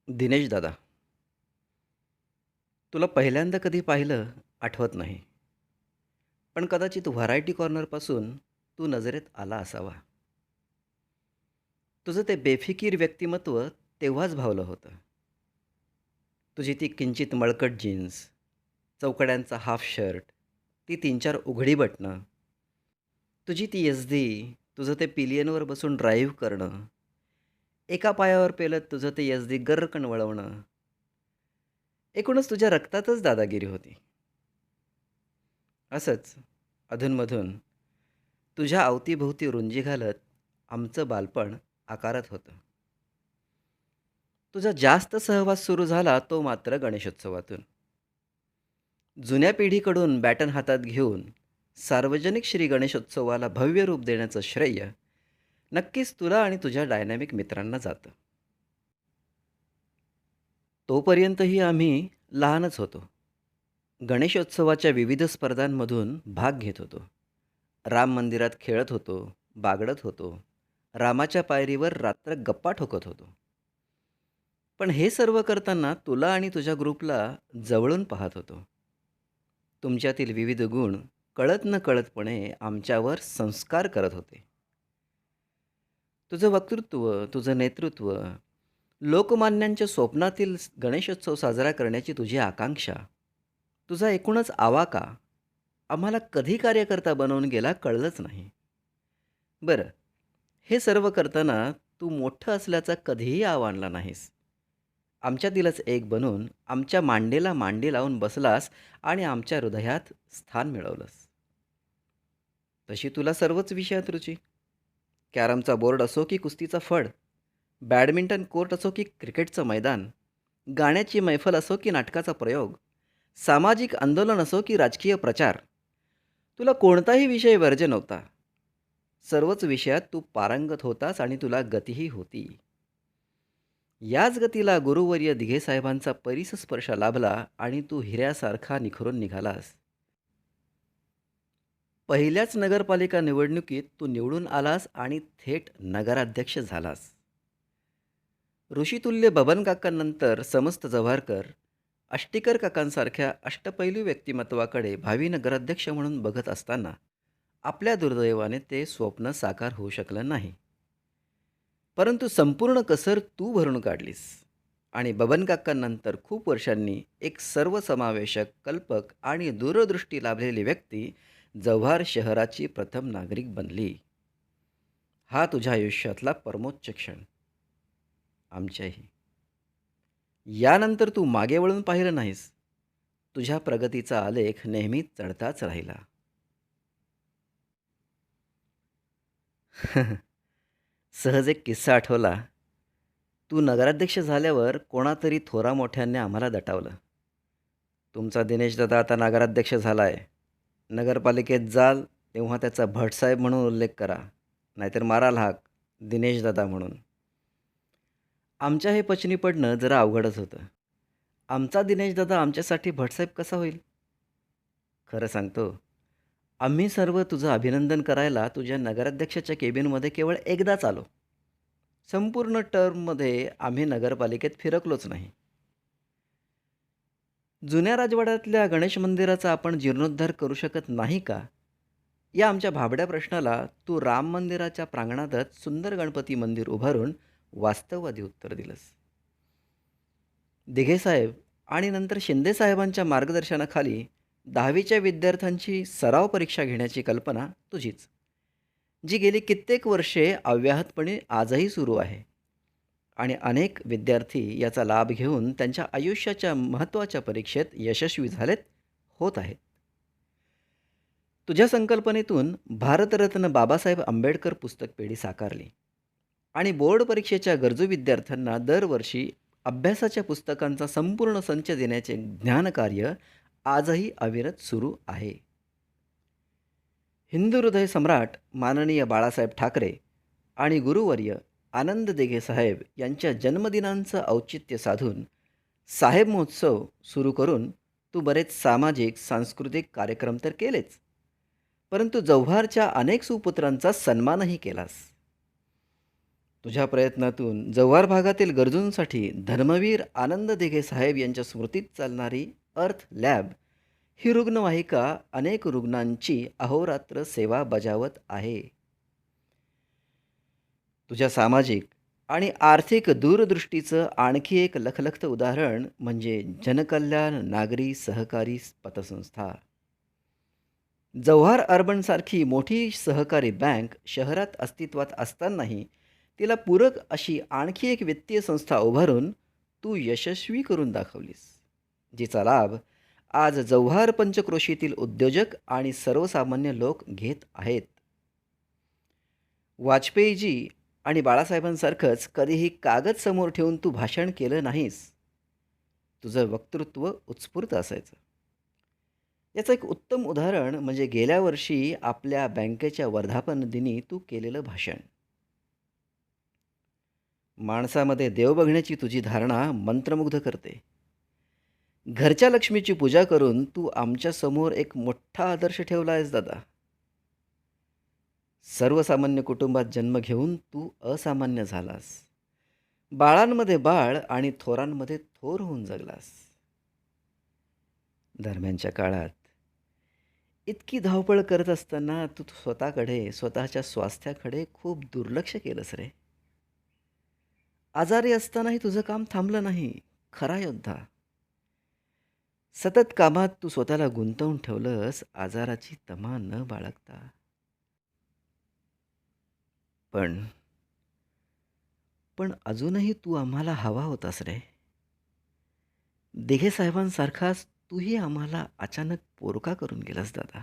दिनेश दादा, तुला पहिल्यांदा कधी पाहिलं आठवत नाही. पण कदाचित व्हरायटी कॉर्नरपासून तू नजरेत आला असावा. तुझं ते बेफिकीर व्यक्तिमत्व तेव्हाच भावलं होतं. तुझी ती किंचित मळकट जीन्स, चौकड्यांचा हाफ शर्ट, ती 3-4 उघडी बटणं, तुझी ती एसदी, तुझं ते पिलियनवर बसून ड्राईव्ह करणं, एका पायावर पेलत तुझं ते एसदी गर्रकन वळवणं, एकूणच तुझ्या रक्तातच दादागिरी होती. असंच अधूनमधून तुझ्या अवतीभोवती रुंजी घालत आमचं बालपण आकारत होतं. तुझा जास्त सहवास सुरू झाला तो मात्र गणेशोत्सवातून. जुन्या पिढीकडून बॅटन हातात घेऊन सार्वजनिक श्री गणेशोत्सवाला भव्य रूप देण्याचं श्रेय नक्कीच तुला आणि तुझ्या डायनॅमिक मित्रांना जातं. तोपर्यंतही आम्ही लहानच होतो. गणेशोत्सवाच्या विविध स्पर्धांमधून भाग घेत होतो. राम मंदिरात खेळत होतो, बागडत होतो. रामाच्या पायरीवर रात्र गप्पा ठोकत होतो. पण हे सर्व करताना तुला आणि तुझ्या ग्रुपला जवळून पाहत होतो. तुमच्यातील विविध गुण कळत-नकळतपणे आमच्यावर संस्कार करत होते. तुझं वक्तृत्व, तुझं नेतृत्व, लोकमान्यांच्या स्वप्नातील गणेशोत्सव साजरा करण्याची तुझी आकांक्षा, तुझा एकूणच आवाका आम्हाला कधी कार्यकर्ता बनवून गेला कळलंच नाही. बरं, हे सर्व करताना तू मोठं असल्याचा कधीही आव आणला नाहीस. आमच्यातीलच एक बनून आमच्या मांडीला मांडी लावून बसलास आणि आमच्या हृदयात स्थान मिळवलंस. तशी तुला सर्वच विषयात रुची. कॅरमचा बोर्ड असो की कुस्तीचा फड, बॅडमिंटन कोर्ट असो की क्रिकेटचं मैदान, गाण्याची मैफल असो की नाटकाचा प्रयोग, सामाजिक आंदोलन असो की राजकीय प्रचार, तुला कोणताही विषय वर्ज्य नव्हता. सर्वच विषयात तू पारंगत होतास आणि तुला गतीही होती. याच गतीला गुरुवर्य दिघे साहेबांचा परिसस्पर्श लाभला आणि तू हिऱ्यासारखा निखरून निघालास. पहिल्याच नगरपालिका निवडणुकीत तू निवडून आलास आणि थेट नगराध्यक्ष झालास. ऋषितुल्य बबन काकांनंतर समस्त जव्हारकर, आष्टीकर काकांसारख्या अष्टपैलू व्यक्तिमत्वाकडे भावी नगराध्यक्ष म्हणून बघत असताना आपल्या दुर्दैवाने ते स्वप्न साकार होऊ शकलं नाही. परंतु संपूर्ण कसर तू भरून काढलीस आणि बबन काकांनंतर खूप वर्षांनी एक सर्वसमावेशक, कल्पक आणि दूरदृष्टी लाभलेली व्यक्ती जव्हार शहराची प्रथम नागरिक बनली. हा तुझ्या आयुष्यातला परमोच्च क्षण. आमच्याही. यानंतर तू मागे वळून पाहिलं नाहीस. तुझ्या प्रगतीचा आलेख नेहमी चढताच राहिला. सहज एक किस्सा आठवला. तू नगराध्यक्ष झाल्यावर कोणातरी थोरा मोठ्याने आम्हाला दटावलं. तुमचा दिनेश दादा आता नगराध्यक्ष झालाय. नगरपालिकेत जाल तेव्हा त्याचा भटसाहेब म्हणून उल्लेख करा, नाहीतर माराल हाक दिनेश दादा म्हणून. आमच्या हे पचनी पडणं जरा अवघडच होतं. आमचा दिनेश दादा आमच्यासाठी भटसाहेब कसा होईल? खरं सांगतो, आम्ही सर्व तुझं अभिनंदन करायला तुझ्या नगराध्यक्षाच्या केबिनमध्ये केवळ एकदाच आलो. संपूर्ण टर्ममध्ये आम्ही नगरपालिकेत फिरकलोच नाही. जुन्या राजवाड्यातल्या गणेश मंदिराचा आपण जीर्णोद्धार करू शकत नाही का? या आमच्या भाबड्या प्रश्नाला तू राम मंदिराच्या प्रांगणातच सुंदर गणपती मंदिर उभारून वास्तववादी उत्तर दिलंस. दिघेसाहेब आणि नंतर शिंदेसाहेबांच्या मार्गदर्शनाखाली 10वीच्या विद्यार्थ्यांची सराव परीक्षा घेण्याची कल्पना तुझीच, जी गेली कित्येक वर्षे अव्याहतपणे आजही सुरू आहे आणि अनेक विद्यार्थी याचा लाभ घेऊन त्यांच्या आयुष्याच्या महत्त्वाच्या परीक्षेत यशस्वी झालेत, होत आहेत. तुझ्या संकल्पनेतून भारतरत्न बाबासाहेब आंबेडकर पुस्तक पेढी साकारली आणि बोर्ड परीक्षेच्या गरजू विद्यार्थ्यांना दरवर्षी अभ्यासाच्या पुस्तकांचा संपूर्ण संच देण्याचे ज्ञानकार्य आजही अविरत सुरू आहे. हिंदू हृदय सम्राट माननीय बाळासाहेब ठाकरे आणि गुरुवर्य आनंद दिघे साहेब यांच्या जन्मदिनांचं औचित्य साधून साहेब महोत्सव सुरू करून तू बरेच सामाजिक सांस्कृतिक कार्यक्रम तर केलेच, परंतु जव्हारच्या अनेक सुपुत्रांचा सन्मानही केलास. तुझ्या प्रयत्नातून जव्हार भागातील गरजूंसाठी धर्मवीर आनंद दिघे साहेब यांच्या स्मृतीत चालणारी अर्थ लॅब ही रुग्णवाहिका अनेक रुग्णांची अहोरात्र सेवा बजावत आहे. तुझ्या सामाजिक आणि आर्थिक दूरदृष्टीचं आणखी एक लखलखतं उदाहरण म्हणजे जनकल्याण नागरी सहकारी पतसंस्था. जव्हार अर्बनसारखी मोठी सहकारी बँक शहरात अस्तित्वात असतानाही तिला पूरक अशी आणखी एक वित्तीय संस्था उभारून तू यशस्वी करून दाखवलीस, जिचा लाभ आज जव्हार पंचक्रोशीतील उद्योजक आणि सर्वसामान्य लोक घेत आहेत. वाजपेयीजी आणि बाळासाहेबांसारखंच कधीही कागद समोर ठेवून तू भाषण केलं नाहीस. तुझं वक्तृत्व उत्स्फूर्त असायचं. याचं एक उत्तम उदाहरण म्हणजे गेल्या वर्षी आपल्या बँकेच्या वर्धापन दिनी तू केलेलं भाषण. माणसामध्ये देव बघण्याची तुझी धारणा मंत्रमुग्ध करते. घरच्या लक्ष्मीची पूजा करून तू आमच्यासमोर एक मोठा आदर्श ठेवला आहेस दादा. सर्वसामान्य कुटुंबात जन्म घेऊन तू असामान्य झालास. बाळांमध्ये बाळ आणि थोरांमध्ये थोर होऊन जगलास. दरम्यानच्या काळात इतकी धावपळ करत असताना तू स्वतःकडे, स्वतःच्या स्वास्थ्याकडे खूप दुर्लक्ष केलंस रे. आजारी असतानाही तुझं काम थांबलं नाही. खरा योद्धा. सतत कामात तू स्वतःला गुंतवून ठेवलंस, आजाराची तमा न बाळगता. पण पण अजूनही तू आम्हाला हवा होतास रे. दिघे साहेबांसारखाच तूही आम्हाला अचानक पोरका करून गेलास दादा.